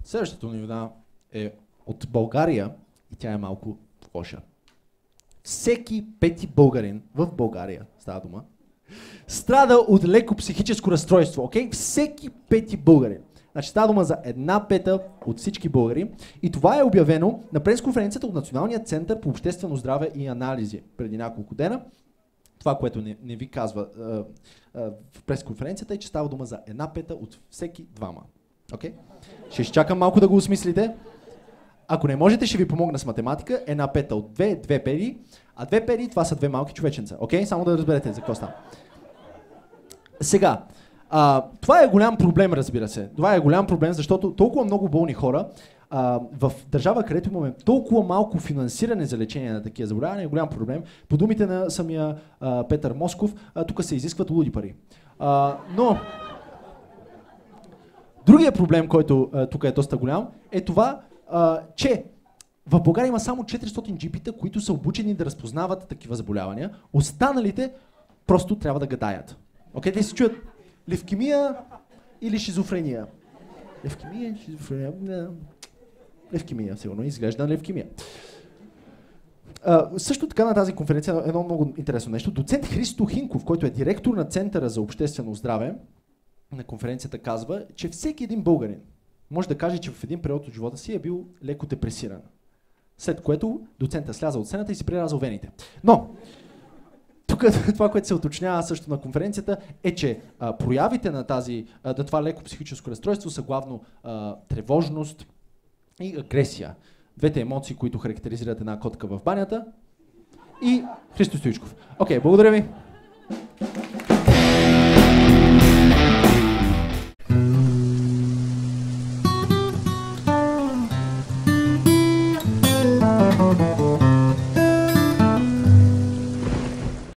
Следващата новина е от България и тя е малко лоша. Всеки пети българин в България, става дума, страда от леко психическо разстройство, окей? Всеки пети българин. Значи става дума за 1/5 от всички българи и това е обявено на пресконференцията от Националния център по обществено здраве и анализи преди няколко дена. Това, което не ви казва в пресконференцията е, че става дума за 1/5 от всеки двама. Okay? Ще изчакам малко да го осмислите. Ако не можете, ще ви помогна с математика. 1/5 от 2 пери, а 2 пери това са 2 малки човеченца. Okay? Само да разберете за какво става. Сега, това е голям проблем, разбира се. Това е голям проблем, защото толкова много болни хора в държава, където имаме толкова малко финансиране за лечение на такива заболявания, е голям проблем. По думите на самия Петър Москов, тук се изискват луди пари. Но другият проблем, който тук е доста голям, е това, че в България има само 400 джипита, които са обучени да разпознават такива заболявания. Останалите просто трябва да гадаят. Окей, те се чуят левкемия или шизофрения. Левкемия, шизофрения. Левкемия, сигурно изглежда на левкемия. Също така на тази конференция едно много интересно нещо. Доцент Христо Хинков, който е директор на Центъра за обществено здраве, на конференцията казва, че всеки един българин може да каже, че в един период от живота си е бил леко депресиран. След което доцента сляза от сцената и си прерязал вените. Но тук това, което се уточнява също на конференцията е, че проявите на това леко психическо разстройство са главно тревожност и агресия. Двете емоции, които характеризират една котка в банята и Христо Стоичков. Окей, благодаря ви.